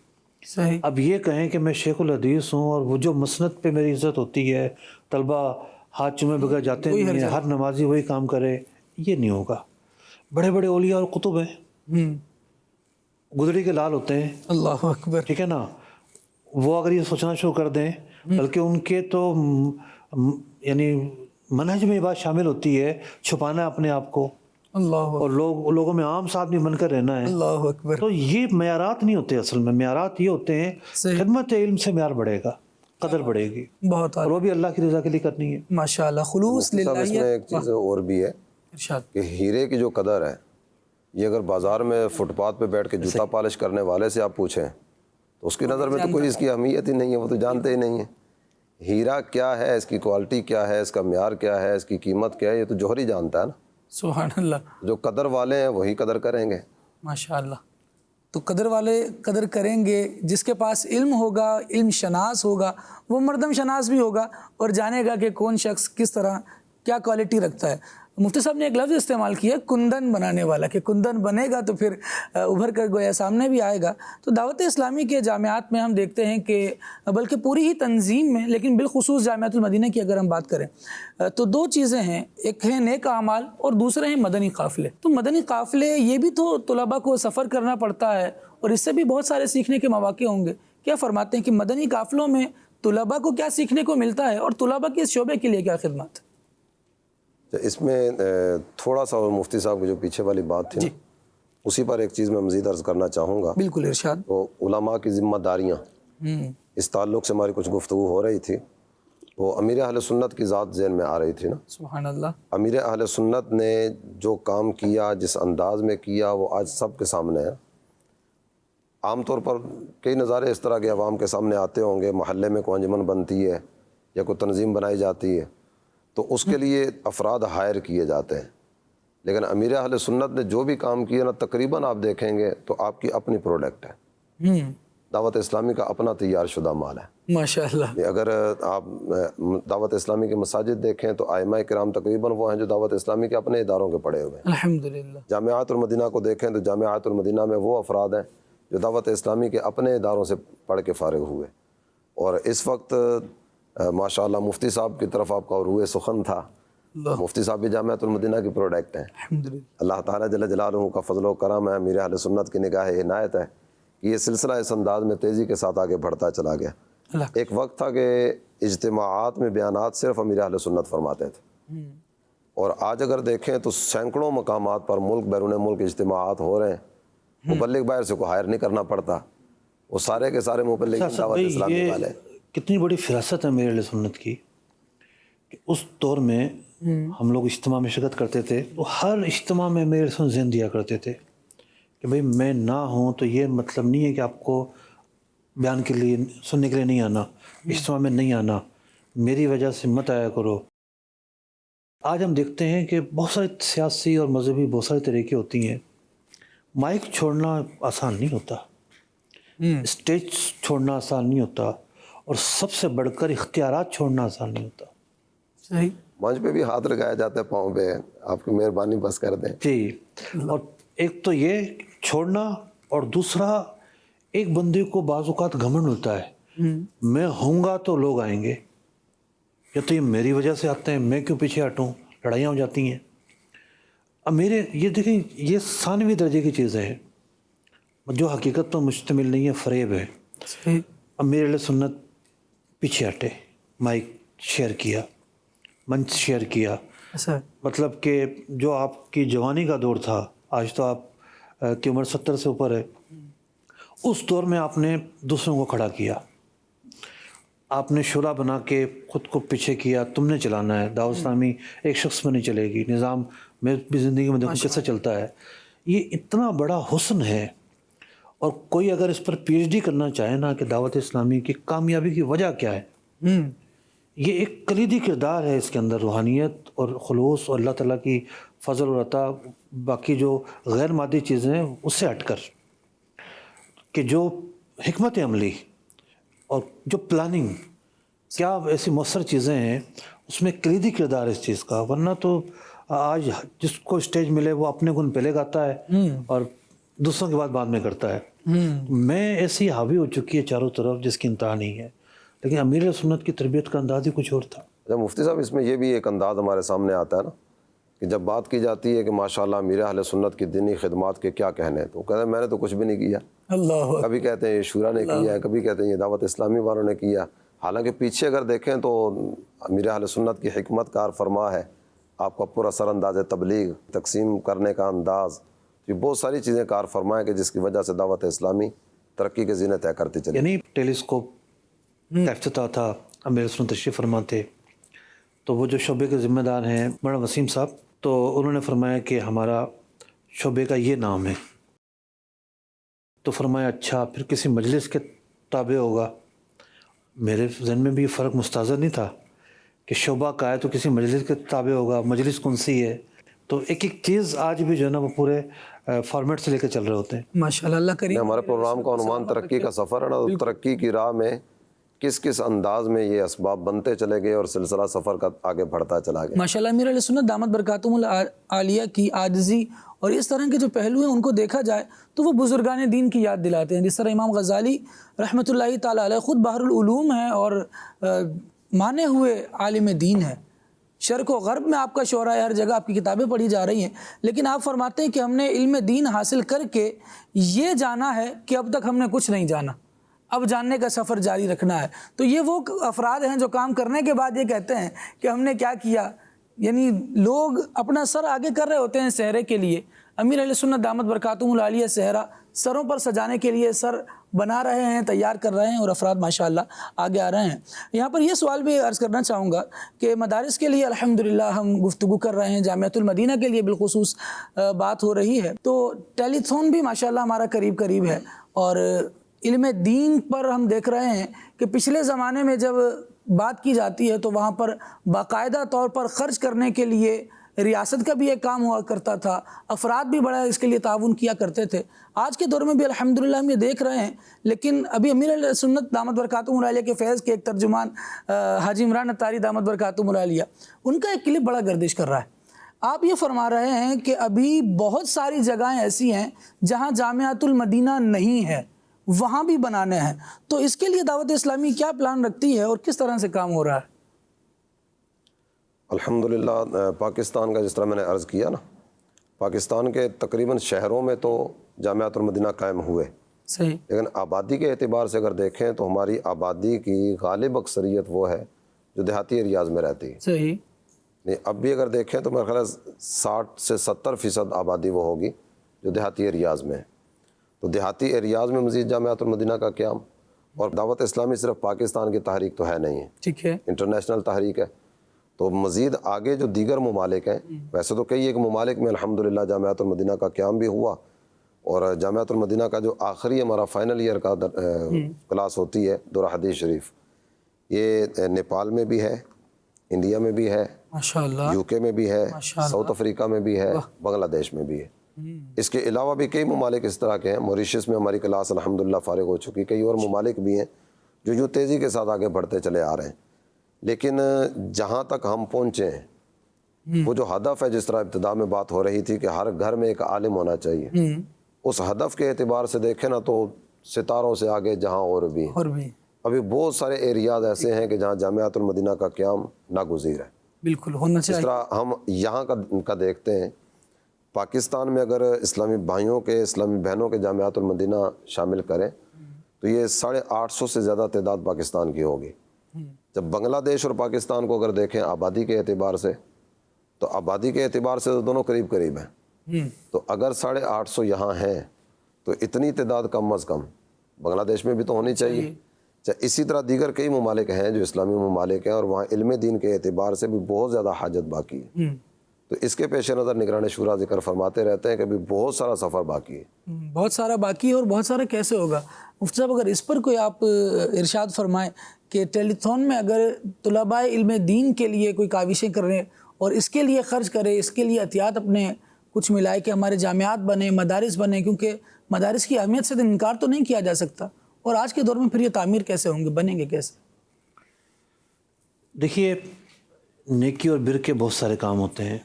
صحیح، اب یہ کہیں کہ میں شیخ الحدیث ہوں اور وہ جو مسند پہ میری عزت ہوتی ہے، طلبہ ہاتھ چومے بغیر جاتے نہیں ہیں، ہر نمازی وہی کام کرے، یہ نہیں ہوگا۔ بڑے بڑے اولیاء اور قطب ہیں، گدڑی کے لال ہوتے ہیں، اللہ اکبر، ٹھیک ہے نا، وہ اگر یہ سوچنا شروع کر دیں، بلکہ ان کے تو یعنی منہج میں یہ بات شامل ہوتی ہے چھپانا ہے اپنے آپ کو، اللہ اور لوگوں میں عام سا آدمی بن کر رہنا ہے، اللہ اکبر، تو یہ معیارات نہیں ہوتے۔ اصل میں معیارات یہ ہوتے ہیں، خدمت علم سے معیار بڑھے گا، قدر بڑھے گی، بہت اور وہ بھی اللہ کی رضا کے لیے کرنی ہے۔ ماشاء اللہ، خلوص صاحب اس میں للہ۔ ایک چیز اور بھی ہے ارشاد، کہ ہیرے کی جو قدر ہے، یہ اگر بازار میں فٹ پاتھ پہ بیٹھ کے جوتا پالش کرنے والے سے آپ پوچھیں تو اس کی نظر میں تو کوئی اس کی اہمیت ہی نہیں ہے، وہ تو جانتے ہی نہیں ہیں ہیرا کیا ہے، اس کی کوالٹی کیا ہے، اس کا معیار کیا ہے، اس کی قیمت کیا ہے، یہ تو جوہر ہی جانتا ہے نا۔ سبحان اللہ، جو قدر والے ہیں وہی قدر کریں گے۔ ماشاء اللہ۔ تو قدر والے قدر کریں گے، جس کے پاس علم ہوگا، علم شناس ہوگا، وہ مردم شناس بھی ہوگا اور جانے گا کہ کون شخص کس طرح کیا کوالٹی رکھتا ہے۔ مفتی صاحب نے ایک لفظ استعمال کیا، کندن بنانے والا، کہ کندن بنے گا تو پھر ابھر کر گویا سامنے بھی آئے گا۔ تو دعوت اسلامی کے جامعات میں ہم دیکھتے ہیں کہ بلکہ پوری ہی تنظیم میں، لیکن بالخصوص جامعۃ المدینہ کی اگر ہم بات کریں تو دو چیزیں ہیں، ایک ہے نیک اعمال اور دوسرے ہیں مدنی قافلے۔ تو مدنی قافلے یہ بھی تو طلباء کو سفر کرنا پڑتا ہے اور اس سے بھی بہت سارے سیکھنے کے مواقع ہوں گے۔ کیا فرماتے ہیں کہ مدنی قافلوں میں طلباء کو کیا سیکھنے کو ملتا ہے اور طلباء کی اس شعبے کے لیے کیا خدمات؟ اس میں تھوڑا سا اور مفتی صاحب کی جو پیچھے والی بات تھی نا، اسی پر ایک چیز میں مزید عرض کرنا چاہوں گا۔ بالکل، ارشاد۔ تو علماء کی ذمہ داریاں، اس تعلق سے ہماری کچھ گفتگو ہو رہی تھی، وہ امیر اہل سنت کی ذات ذہن میں آ رہی تھی نا۔ سبحان اللہ۔ امیر اہل سنت نے جو کام کیا، جس انداز میں کیا، وہ آج سب کے سامنے ہے۔ عام طور پر کئی نظارے اس طرح کے عوام کے سامنے آتے ہوں گے، محلے میں کوئی انجمن بنتی ہے یا کوئی تنظیم بنائی جاتی ہے تو اس کے لیے افراد ہائر کیے جاتے ہیں، لیکن امیر اہل سنت نے جو بھی کام کیا نا، تقریباً آپ دیکھیں گے تو آپ کی اپنی پروڈکٹ ہے۔ دعوت اسلامی کا اپنا تیار شدہ مال ہے۔ ماشاء اللہ۔ اگر آپ دعوت اسلامی کے مساجد دیکھیں تو ائمہ کرام تقریباً وہ ہیں جو دعوت اسلامی کے اپنے اداروں کے پڑھے ہوئے ہیں۔ الحمدللہ۔ جامعات المدینہ کو دیکھیں تو جامعات المدینہ میں وہ افراد ہیں جو دعوت اسلامی کے اپنے اداروں سے پڑھ کے فارغ ہوئے، اور اس وقت ماشاءاللہ مفتی صاحب کی طرف آپ کا روئے سخن تھا۔ اللہ۔ مفتی صاحب بھی جامعۃ المدینہ کی پروڈکٹ ہیں۔ الحمدللہ۔ اللہ تعالیٰ جل جلالہ کا فضل و کرم ہے، امیر اہل سنت کی نگاہ عنایت ہے کہ یہ سلسلہ اس انداز میں تیزی کے ساتھ آگے بڑھتا چلا گیا۔ اللہ۔ ایک وقت تھا کہ اجتماعات میں بیانات صرف امیر اہل سنت فرماتے تھے، اور آج اگر دیکھیں تو سینکڑوں مقامات پر ملک بیرون ملک اجتماعات ہو رہے ہیں، مبلغ باہر سے کو ہائر نہیں کرنا پڑتا، وہ سارے کے سارے مبلغ دعوت اسلامی والے۔ کتنی بڑی فراست ہے میرے سنت کی کہ اس دور میں ہم لوگ اجتماع میں شرکت کرتے تھے تو ہر اجتماع میں میرے سن ذہن دیا کرتے تھے کہ بھئی میں نہ ہوں تو یہ مطلب نہیں ہے کہ آپ کو بیان کے لیے سننے کے لیے نہیں آنا، اجتماع میں نہیں آنا، میری وجہ سے مت آیا کرو۔ آج ہم دیکھتے ہیں کہ بہت سارے سیاسی اور مذہبی بہت سارے طریقے ہوتی ہیں، مائک چھوڑنا آسان نہیں ہوتا، اسٹیج چھوڑنا آسان نہیں ہوتا، اور سب سے بڑھ کر اختیارات چھوڑنا آسان نہیں ہوتا۔ صحیح۔ منچ پہ بھی ہاتھ لگایا جاتا ہے پاؤں پہ، آپ کی مہربانی بس کر دیں۔ جی، اور ایک تو یہ چھوڑنا، اور دوسرا ایک بندے کو بعض اوقات گھمنڈ ہوتا ہے، میں ہوں گا تو لوگ آئیں گے، یا تو یہ میری وجہ سے آتے ہیں، میں کیوں پیچھے ہٹوں، لڑائیاں ہو جاتی ہیں۔ اب میرے یہ دیکھیں، یہ ثانوی درجے کی چیزیں ہیں جو حقیقت پر مشتمل نہیں ہے، فریب ہے۔ صحیح۔ اب میرے لیے سنت پیچھے ہٹے، مائک شیئر کیا، منچ شیئر کیا، اچھا۔ مطلب کہ جو آپ کی جوانی کا دور تھا، آج تو آپ کی عمر 70 سے اوپر ہے، اس دور میں آپ نے دوسروں کو کھڑا کیا، آپ نے شعلہ بنا کے خود کو پیچھے کیا، تم نے چلانا ہے، دعوت اسلامی ایک شخص میں نہیں چلے گی، نظام میں بھی زندگی میں دیکھوں کیسے چلتا ہے۔ یہ اتنا بڑا حسن ہے، اور کوئی اگر اس پر پی ایچ ڈی کرنا چاہے نا کہ دعوت اسلامی کی کامیابی کی وجہ کیا ہے، یہ ایک کلیدی کردار ہے اس کے اندر، روحانیت اور خلوص اور اللہ تعالیٰ کی فضل و عطا، باقی جو غیر مادی چیزیں ہیں اس سے ہٹ کر، کہ جو حکمت عملی اور جو پلاننگ، کیا ایسی مؤثر چیزیں ہیں، اس میں کلیدی کردار ہے اس چیز کا۔ ورنہ تو آج جس کو اسٹیج ملے وہ اپنے گن پہلے گاتا ہے اور دوسروں کی بات بعد میں کرتا ہے۔ میں ایسی حاوی ہو چکی ہے چاروں طرف جس کی انتہا نہیں ہے، لیکن امیر سنت کی تربیت کا انداز ہی کچھ اور تھا۔ اچھا مفتی صاحب، اس میں یہ بھی ایک انداز ہمارے سامنے آتا ہے نا کہ جب بات کی جاتی ہے کہ ماشاءاللہ امیر اہل سنت کی دینی خدمات کے کیا کہنے ہیں، تو کہتے ہیں میں نے تو کچھ بھی نہیں کیا۔ اللہ۔ کبھی کہتے ہیں یہ شورا نے کیا ہے، کبھی کہتے ہیں یہ دعوت اسلامی والوں نے کیا، حالانکہ پیچھے اگر دیکھیں تو امیر اہل سنت کی حکمت کار فرما ہے، آپ کا پر اثر انداز تبلیغ، تقسیم کرنے کا انداز، یہ بہت ساری چیزیں کار فرما ہے کہ جس کی وجہ سے دعوت اسلامی ترقی کے زینے طے کرتی چلی۔ یعنی ٹیلیسکوپ کا افتتاح تھا، امیر سنت تشریف فرما تھے، تو وہ جو شعبے کے ذمہ دار ہیں مولانا وسیم صاحب، تو انہوں نے فرمایا کہ ہمارا شعبے کا یہ نام ہے، تو فرمایا اچھا پھر کسی مجلس کے تابع ہوگا۔ میرے ذہن میں بھی یہ فرق مستحضر نہیں تھا کہ شعبہ کا ہے تو کسی مجلس کے تابع ہوگا، مجلس کون سی ہے، تو ایک ایک چیز آج بھی جو ہے نا وہ پورے فارمیٹ سے لے کے چل رہے ہوتے ہیں۔ ماشاءاللہ، اللہ کریم۔ ہمارے پروگرام کا عنوان ترقی کا سفر ہے نا، تو ترقی کی راہ میں کس کس انداز میں یہ اسباب بنتے چلے گئے اور سلسلہ سفر کا آگے بڑھتا چلا گیا۔ ماشاءاللہ امیر علیہ سنت دامت برکاتہم العالیہ کی عاجزی اور اس طرح کے جو پہلو ہیں ان کو دیکھا جائے تو وہ بزرگان دین کی یاد دلاتے ہیں۔ جس طرح امام غزالی رحمۃ اللہ تعالیٰ علیہ خود بحر العلوم ہیں اور مانے ہوئے عالم دین ہیں، شرق و غرب میں آپ کا شہرہ ہے، ہر جگہ آپ کی کتابیں پڑھی جا رہی ہیں، لیکن آپ فرماتے ہیں کہ ہم نے علم دین حاصل کر کے یہ جانا ہے کہ اب تک ہم نے کچھ نہیں جانا، اب جاننے کا سفر جاری رکھنا ہے۔ تو یہ وہ افراد ہیں جو کام کرنے کے بعد یہ کہتے ہیں کہ ہم نے کیا کیا، یعنی لوگ اپنا سر آگے کر رہے ہوتے ہیں صحرے کے لیے، امیر علیہ سنت دامت برکاتہم العالیہ صحرا سروں پر سجانے کے لیے سر بنا رہے ہیں، تیار کر رہے ہیں، اور افراد ماشاءاللہ آگے آ رہے ہیں۔ یہاں پر یہ سوال بھی عرض کرنا چاہوں گا کہ مدارس کے لیے الحمدللہ ہم گفتگو کر رہے ہیں، جامعۃ المدینہ کے لیے بالخصوص بات ہو رہی ہے، تو ٹیلی تھون بھی ماشاءاللہ ہمارا قریب قریب ہے، اور علم دین پر ہم دیکھ رہے ہیں کہ پچھلے زمانے میں جب بات کی جاتی ہے تو وہاں پر باقاعدہ طور پر خرچ کرنے کے لیے ریاست کا بھی ایک کام ہوا کرتا تھا، افراد بھی بڑا اس کے لیے تعاون کیا کرتے تھے۔ آج کے دور میں بھی الحمدللہ ہم یہ دیکھ رہے ہیں، لیکن ابھی امیر علیہ سنت دامت برکاتہم العالیہ کے فیض کے ایک ترجمان حاجی عمران اتاری دامت برکاتہم العالیہ، ان کا ایک کلپ بڑا گردش کر رہا ہے۔ آپ یہ فرما رہے ہیں کہ ابھی بہت ساری جگہیں ایسی ہیں جہاں جامعۃ المدینہ نہیں ہے، وہاں بھی بنانے ہیں، تو اس کے لیے دعوت اسلامی کیا پلان رکھتی ہے اور کس طرح سے کام ہو رہا ہے؟ الحمدللہ پاکستان کا جس طرح میں نے عرض کیا نا، پاکستان کے تقریباً شہروں میں تو جامعۃ المدینہ قائم ہوئے، صحیح، لیکن آبادی کے اعتبار سے اگر دیکھیں تو ہماری آبادی کی غالب اکثریت وہ ہے جو دیہاتی ایریاز میں رہتی ہے۔ صحیح، اب بھی اگر دیکھیں تو میرا خیال ہے 60 سے 70% آبادی وہ ہوگی جو دیہاتی ایریاز میں ہے۔ تو دیہاتی ایریاز میں مزید جامعۃ المدینہ کا قیام، اور دعوت اسلامی صرف پاکستان کی تحریک تو ہے نہیں ہے، ٹھیک ہے، انٹرنیشنل تحریک ہے۔ تو مزید آگے جو دیگر ممالک ہیں، ویسے تو کئی ایک ممالک میں الحمدللہ جامعۃ المدینہ کا قیام بھی ہوا، اور جامعۃ المدینہ کا جو آخری ہمارا فائنل ایئر کا کلاس ہوتی ہے دورہ حدیث شریف، یہ نیپال میں بھی ہے، انڈیا میں بھی ہے، ماشاءاللہ، یو کے میں بھی ہے، ماشاءاللہ، ساؤتھ افریقہ میں بھی ہے، بنگلہ دیش میں بھی ہے۔ اس کے علاوہ بھی کئی ممالک اس طرح کے ہیں، موریشس میں ہماری کلاس الحمدللہ فارغ ہو چکی، کئی اور ممالک بھی ہیں جو یوں تیزی کے ساتھ آگے بڑھتے چلے آ رہے ہیں۔ لیکن جہاں تک ہم پہنچے ہیں، وہ جو ہدف ہے، جس طرح ابتدا میں بات ہو رہی تھی کہ ہر گھر میں ایک عالم ہونا چاہیے، اس ہدف کے اعتبار سے دیکھیں نا تو ستاروں سے آگے جہاں اور بھی ابھی بہت سارے ایریاز ایسے ہیں کہ جہاں جامعۃ المدینہ کا قیام ناگزیر ہے۔ بالکل ہونا اس چاہیے۔ طرح ہم یہاں کا دیکھتے ہیں، پاکستان میں اگر اسلامی بھائیوں کے، اسلامی بہنوں کے جامعۃ المدینہ شامل کریں تو یہ 850 سے زیادہ تعداد پاکستان کی ہوگی۔ جب بنگلہ دیش اور پاکستان کو اگر دیکھیں آبادی کے اعتبار سے، تو آبادی کے اعتبار سے تو دونوں قریب قریب ہیں، تو اگر 850 یہاں ہیں تو اتنی تعداد کم از کم بنگلہ دیش میں بھی تو ہونی چاہیے۔ اسی طرح دیگر کئی ممالک ہیں جو اسلامی ممالک ہیں، اور وہاں علم دین کے اعتبار سے بھی بہت زیادہ حاجت باقی ہے۔ تو اس کے پیش نظر نگران شورا ذکر فرماتے رہتے ہیں کہ ابھی بہت سارا سفر باقی ہے، بہت سارا باقی ہے، اور بہت سارا کیسے ہوگا؟ مفتی صاحب اگر اس پر کوئی آپ ارشاد فرمائیں کہ ٹیلی تھون میں اگر طلباء علم دین کے لیے کوئی کاوشیں کر رہے ہیں اور اس کے لیے خرچ کرے، اس کے لیے احتیاط اپنے کچھ ملائے کہ ہمارے جامعات بنے، مدارس بنے، کیونکہ مدارس کی اہمیت سے تو انکار تو نہیں کیا جا سکتا، اور آج کے دور میں پھر یہ تعمیر کیسے ہوں گے، بنیں گے کیسے؟ دیکھیے، نیکی اور بر کے بہت سارے کام ہوتے ہیں۔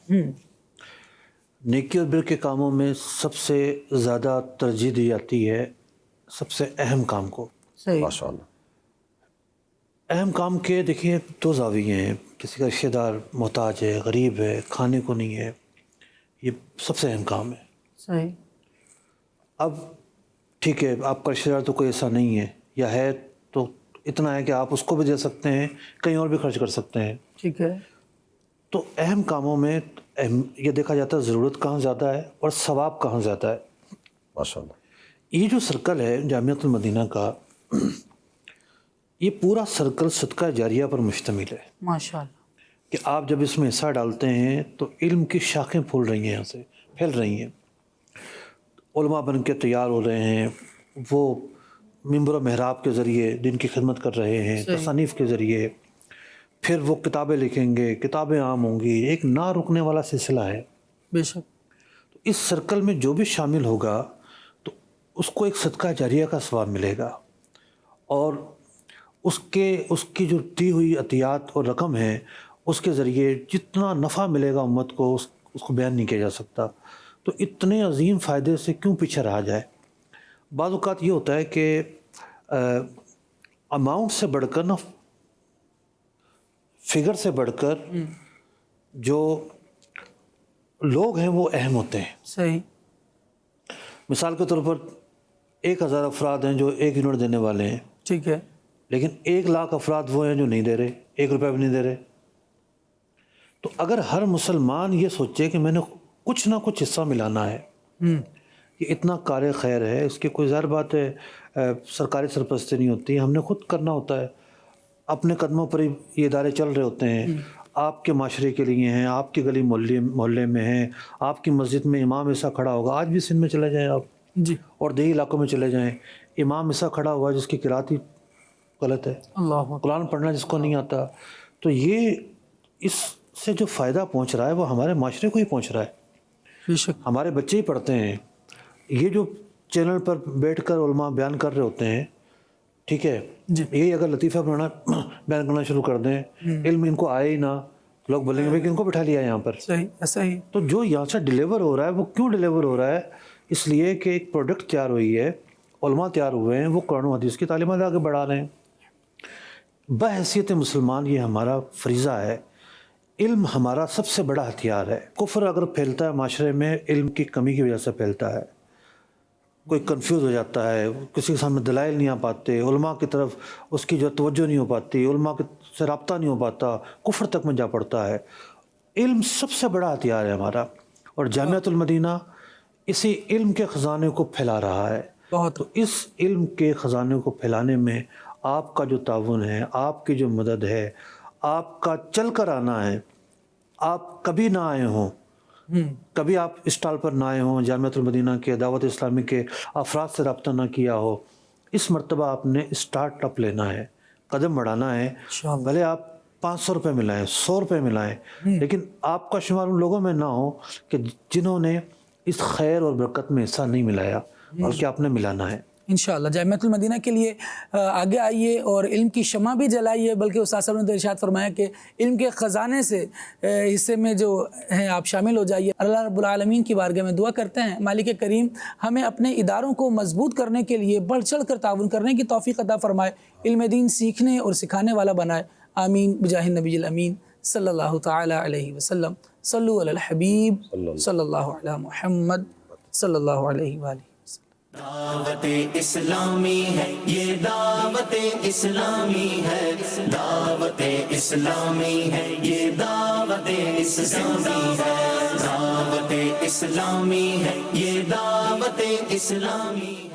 نیکی اور بر کے کاموں میں سب سے زیادہ ترجیح دی جاتی ہے سب سے اہم کام کو۔ صحیح، ماشاءاللہ۔ اہم کام کے دیکھیے دو زاویے ہیں، کسی کا رشتہ دار محتاج ہے، غریب ہے، کھانے کو نہیں ہے، یہ سب سے اہم کام ہے۔ صحیح، اب ٹھیک ہے، آپ کا رشتہ دار تو کوئی ایسا نہیں ہے، یا ہے تو اتنا ہے کہ آپ اس کو بھی دے سکتے ہیں، کہیں اور بھی خرچ کر سکتے ہیں۔ ٹھیک ہے، تو اہم کاموں میں یہ دیکھا جاتا ہے ضرورت کہاں زیادہ ہے اور ثواب کہاں زیادہ ہے۔ ماشاءاللہ۔ یہ جو سرکل ہے جامعۃ المدینہ کا، یہ پورا سرکل صدقہ جاریہ پر مشتمل ہے ماشاءاللہ، کہ آپ جب اس میں حصہ ڈالتے ہیں تو علم کی شاخیں پھول رہی ہیں، یہاں سے پھیل رہی ہیں، علماء بن کے تیار ہو رہے ہیں، وہ منبر و محراب کے ذریعے دین کی خدمت کر رہے ہیں، تصانیف کے ذریعے، پھر وہ کتابیں لکھیں گے، کتابیں عام ہوں گی، ایک نہ رکنے والا سلسلہ ہے۔ بے شک، تو اس سرکل میں جو بھی شامل ہوگا تو اس کو ایک صدقہ جاریہ کا ثواب ملے گا، اور اس کی جو دی ہوئی عطیات اور رقم ہے اس کے ذریعے جتنا نفع ملے گا امت کو، اس کو بیان نہیں کیا جا سکتا۔ تو اتنے عظیم فائدے سے کیوں پیچھے رہا جائے؟ بعض اوقات یہ ہوتا ہے کہ اماؤنٹ سے بڑھ کر نا، فگر سے بڑھ کر جو لوگ ہیں وہ اہم ہوتے ہیں۔ صحیح، مثال کے طور پر 1000 افراد ہیں جو 1 یونٹ دینے والے ہیں، ٹھیک ہے، لیکن 1,00,000 افراد وہ ہیں جو نہیں دے رہے، 1 روپے بھی نہیں دے رہے۔ تو اگر ہر مسلمان یہ سوچے کہ میں نے کچھ نہ کچھ حصہ ملانا ہے، یہ اتنا کار خیر ہے، اس کی کوئی ظاہر بات ہے سرکاری سرپرستی نہیں ہوتی، ہم نے خود کرنا ہوتا ہے، اپنے قدموں پر ہی یہ ادارے چل رہے ہوتے ہیں، آپ کے معاشرے کے لیے ہیں، آپ کی گلی محلے میں ہیں، آپ کی مسجد میں امام ایسا کھڑا ہوگا۔ آج بھی سندھ میں چلے جائیں آپ، جی، اور دیہی علاقوں میں چلے جائیں، امام ایسا کھڑا ہوا جس کی قرات ہی غلط ہے، اللہ قرآن پڑھنا جس کو نہیں آتا۔ تو یہ اس سے جو فائدہ پہنچ رہا ہے وہ ہمارے معاشرے کو ہی پہنچ رہا ہے. بے شک. ہمارے بچے ہی پڑھتے ہیں. یہ جو چینل پر بیٹھ کر علماء بیان کر رہے ہوتے ہیں, ٹھیک ہے, جی. یہی اگر لطیفہ بیان کرنا شروع کر دیں, علم ان کو آئے ہی نہ, لوگ بولیں گے بھائی ان کو بٹھا لیا یہاں پر. صحیح, ایسا ہی. تو جو یہاں سے ڈیلیور ہو رہا ہے وہ کیوں ڈیلیور ہو رہا ہے؟ اس لیے کہ ایک پروڈکٹ تیار ہوئی ہے, علماء تیار ہوئے ہیں, وہ قرآن و حدیث کی تعلیمات آگے بڑھا رہے ہیں. بحیثیت مسلمان یہ ہمارا فریضہ ہے. علم ہمارا سب سے بڑا ہتھیار ہے. کفر اگر پھیلتا ہے معاشرے میں, علم کی کمی کی وجہ سے پھیلتا ہے. کوئی کنفیوز ہو جاتا ہے, کسی کے سامنے دلائل نہیں آ پاتے, علماء کی طرف اس کی جو توجہ نہیں ہو پاتی, علماء سے رابطہ نہیں ہو پاتا, کفر تک میں جا پڑتا ہے. علم سب سے بڑا ہتھیار ہے ہمارا, اور جامعۃ المدینہ اسی علم کے خزانے کو پھیلا رہا ہے. بہت. تو اس علم کے خزانے کو پھیلانے میں آپ کا جو تعاون ہے, آپ کی جو مدد ہے, آپ کا چل کر آنا ہے. آپ کبھی نہ آئے ہوں, کبھی آپ اسٹال پر نہ آئے ہوں, جامعۃ المدینہ کے دعوت اسلامی کے افراد سے رابطہ نہ کیا ہو, اس مرتبہ آپ نے اسٹارٹ اپ لینا ہے, قدم بڑھانا ہے. بھلے آپ 500 روپے ملائیں, 100 روپے ملائیں, لیکن آپ کا شمار ان لوگوں میں نہ ہو کہ جنہوں نے اس خیر اور برکت میں حصہ نہیں ملایا, بلکہ آپ نے ملانا ہے. انشاءاللہ جامعۃ المدینہ کے لیے آگے آئیے اور علم کی شمع بھی جلائیے. بلکہ استاد صاحب نے تو ارشاد فرمایا کہ علم کے خزانے سے حصے میں جو ہیں آپ شامل ہو جائیے. اللہ رب العالمین کی بارگاہ میں دعا کرتے ہیں مالک کریم ہمیں اپنے اداروں کو مضبوط کرنے کے لیے بڑھ چڑھ کر تعاون کرنے کی توفیق عطا فرمائے, علم دین سیکھنے اور سکھانے والا بنائے. آمین بجاہ النبی الامین صلی اللہ تعالی علیہ وسلم. صلو علی الحبیب صلی اللہ علی محمد صلی اللہ علیہ وآلہ. دعوت اسلامی ہے یہ, دعوت اسلامی ہے, دعوت اسلامی ہے یہ, دعوت اسلامی ہے, دعوت اسلامی ہے یہ, دعوت اسلامی.